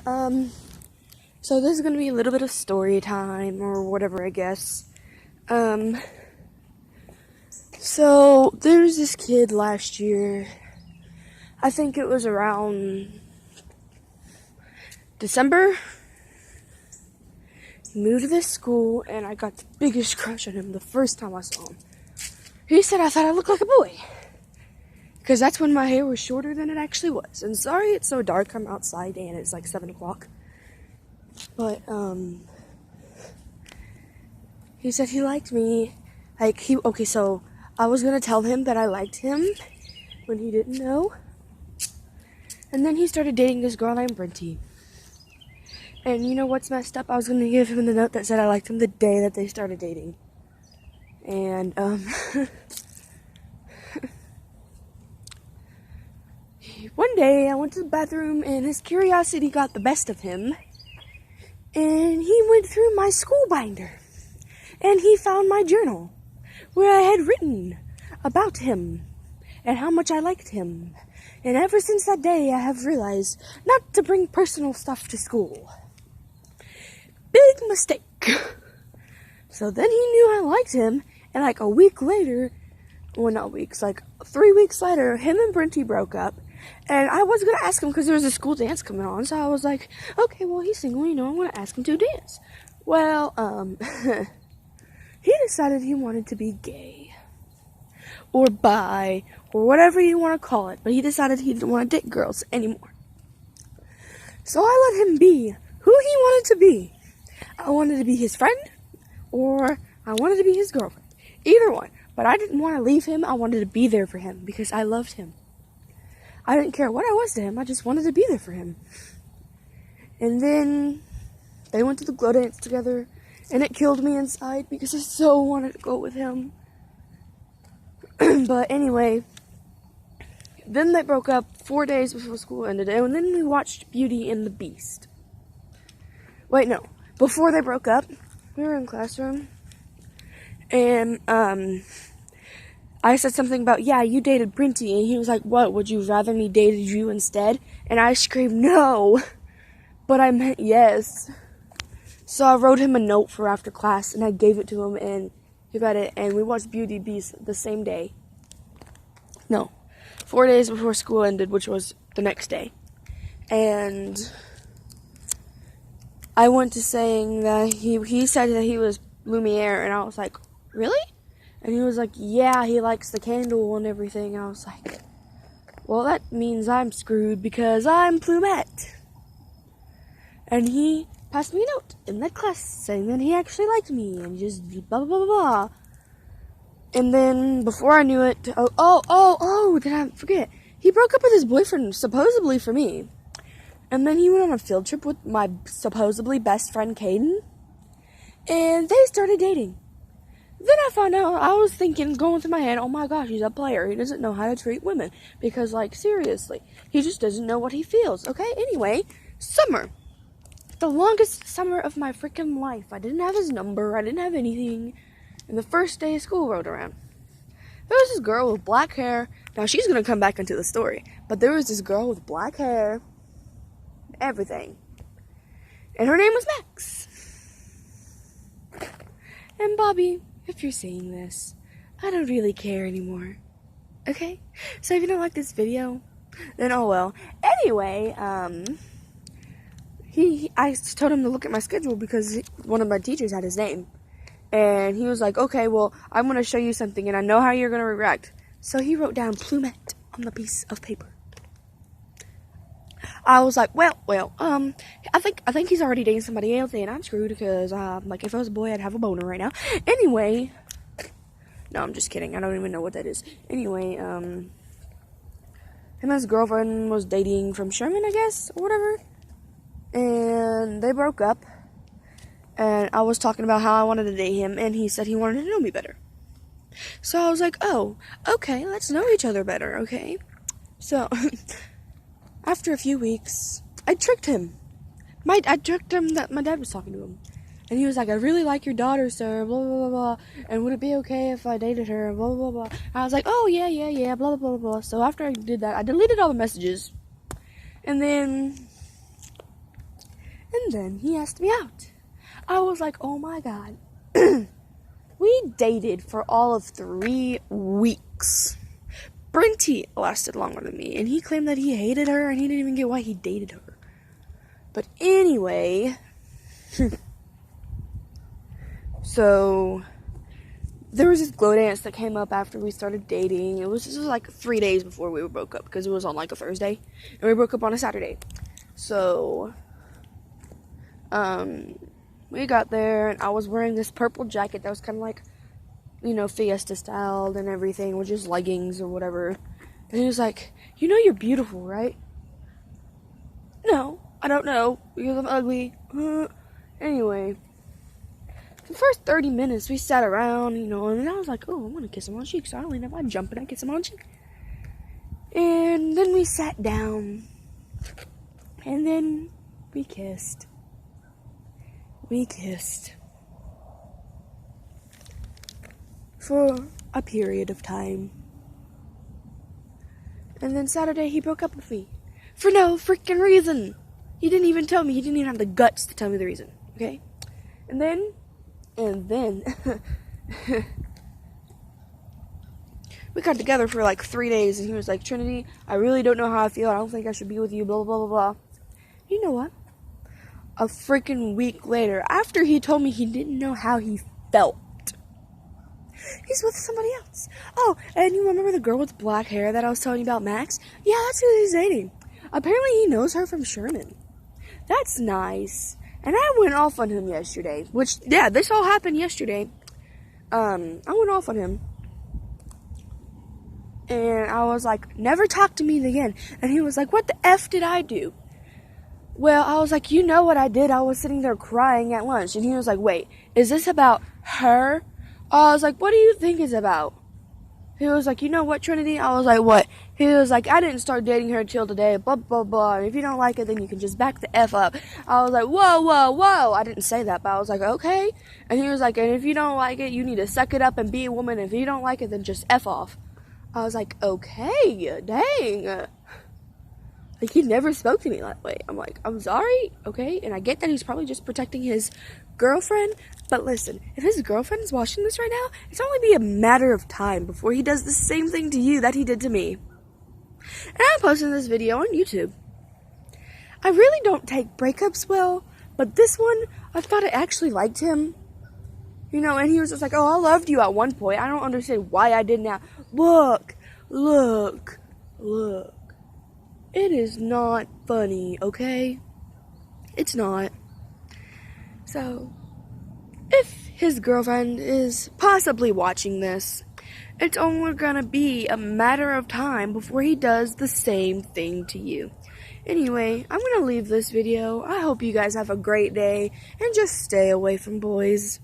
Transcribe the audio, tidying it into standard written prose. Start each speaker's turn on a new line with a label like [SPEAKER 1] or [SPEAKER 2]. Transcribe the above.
[SPEAKER 1] So this is gonna be a little bit of story time or whatever, I guess. So there's this kid last year. I think it was around December. He moved to this school, and I got the biggest crush on him the first time I saw him. He said I thought I looked like a boy. Because that's when my hair was shorter than it actually was. And sorry it's so dark, I'm outside and it's like 7 o'clock. But, he said he liked me. So I was gonna tell him that I liked him when he didn't know. And then he started dating this girl named Brinty. And you know what's messed up? I was gonna give him the note that said I liked him the day that they started dating. And, one day I went to the bathroom and his curiosity got the best of him. And he went through my school binder. And he found my journal where I had written about him and how much I liked him. And ever since that day, I have realized not to bring personal stuff to school. Big mistake. So then he knew I liked him, and like a week later, well, not weeks, like 3 weeks later, him and Brinty broke up. And I was going to ask him because there was a school dance coming on. So I was like, okay, well, he's single, I'm going to ask him to dance. Well, he decided he wanted to be gay. Or bi, or whatever you want to call it. But he decided he didn't want to date girls anymore. So I let him be who he wanted to be. I wanted to be his friend, or I wanted to be his girlfriend. Either one. But I didn't want to leave him. I wanted to be there for him because I loved him. I didn't care what I was to him. I just wanted to be there for him. And then they went to the glow dance together, and it killed me inside because I so wanted to go with him. But anyway, then they broke up 4 days before school ended, and then we watched Beauty and the Beast. Wait, no. Before they broke up, we were in classroom, and I said something about, yeah, you dated Brinty, and he was like, what, would you rather me dated you instead? And I screamed, no, but I meant yes. So I wrote him a note for after class, and I gave it to him, and he got it, and we watched Beauty Beast the same day. No, 4 days before school ended, which was the next day. And I went to saying that he said that he was Lumiere, and I was like, really? And he was like, yeah, he likes the candle and everything. I was like, well, that means I'm screwed because I'm Plumette. And he passed me a note in that class saying that he actually liked me and just blah, blah, blah, blah. And then before I knew it, did I forget? He broke up with his boyfriend supposedly for me. And then he went on a field trip with my supposedly best friend, Caden. And they started dating. Then I found out, I was thinking, going through my head, oh my gosh, he's a player. He doesn't know how to treat women. Because, like, seriously, he just doesn't know what he feels, okay? Anyway, summer. The longest summer of my freaking life. I didn't have his number. I didn't have anything. And the first day of school rolled around. There was this girl with black hair. Now, she's going to come back into the story. But there was this girl with black hair. Everything. And her name was Max. And Bobby, if you're seeing this, I don't really care anymore. Okay? So if you don't like this video, then oh well. Anyway, I told him to look at my schedule because one of my teachers had his name. And he was like, okay, well, I'm going to show you something and I know how you're going to react. So he wrote down Plumette on the piece of paper. I was like, I think he's already dating somebody else, and I'm screwed because, like, if I was a boy, I'd have a boner right now. Anyway, no, I'm just kidding. I don't even know what that is. Anyway, him and his girlfriend was dating from Sherman, I guess, or whatever, and they broke up, and I was talking about how I wanted to date him, and he said he wanted to know me better. So I was like, oh, okay, let's know each other better, okay? So after a few weeks, I tricked him. I tricked him that my dad was talking to him. And he was like, I really like your daughter, sir, blah, blah, blah, blah. And would it be okay if I dated her, blah, blah, blah. And I was like, oh, yeah, blah, blah, blah, blah. So after I did that, I deleted all the messages. And then And then he asked me out. I was like, oh my God. We dated for all of 3 weeks. Brenty lasted longer than me, and he claimed that he hated her, and he didn't even get why he dated her. But anyway, so there was this glow dance that came up after we started dating. This was like 3 days before we broke up, because it was on like a Thursday, and we broke up on a Saturday. So, we got there, and I was wearing this purple jacket that was kind of like, fiesta styled and everything, with just leggings or whatever. And he was like, you're beautiful, right? No, I don't know, because I'm ugly. Anyway, the first 30 minutes, we sat around, and I was like, oh, I want to kiss him on the cheek, so I leaned up, I jump, and I kiss him on the cheek. And then we sat down, and then we kissed. For a period of time. And then Saturday, he broke up with me. For no freaking reason. He didn't even tell me. He didn't even have the guts to tell me the reason. Okay? And then, we got together for like 3 days, and he was like, Trinity, I really don't know how I feel. I don't think I should be with you, blah, blah, blah, blah. You know what? A freaking week later, after he told me he didn't know how he felt, he's with somebody else. Oh, and you remember the girl with black hair that I was telling you about, Max? Yeah, that's who he's dating. Apparently he knows her from Sherman. That's nice. And I went off on him yesterday. Which, yeah, this all happened yesterday. I went off on him. And I was like, never talk to me again. And he was like, what the F did I do? Well, I was like, you know what I did? I was sitting there crying at lunch. And he was like, wait, is this about her? I was like, what do you think it's about? He was like, you know what, Trinity? I was like, what? He was like, I didn't start dating her till today, blah, blah, blah. And if you don't like it, then you can just back the F up. I was like, whoa, whoa, whoa. I didn't say that, but I was like, okay. And he was like, and if you don't like it, you need to suck it up and be a woman. If you don't like it, then just F off. I was like, okay, dang. Like, he never spoke to me that way. I'm like, I'm sorry, okay? And I get that he's probably just protecting his girlfriend. But listen, if his girlfriend is watching this right now, it's only be a matter of time before he does the same thing to you that he did to me. And I'm posting this video on YouTube. I really don't take breakups well, but this one, I thought I actually liked him. And he was just like, oh, I loved you at one point. I don't understand why I did now. Look. It is not funny, okay? It's not. So, if his girlfriend is possibly watching this, it's only gonna be a matter of time before he does the same thing to you. Anyway, I'm gonna leave this video. I hope you guys have a great day, and just stay away from boys.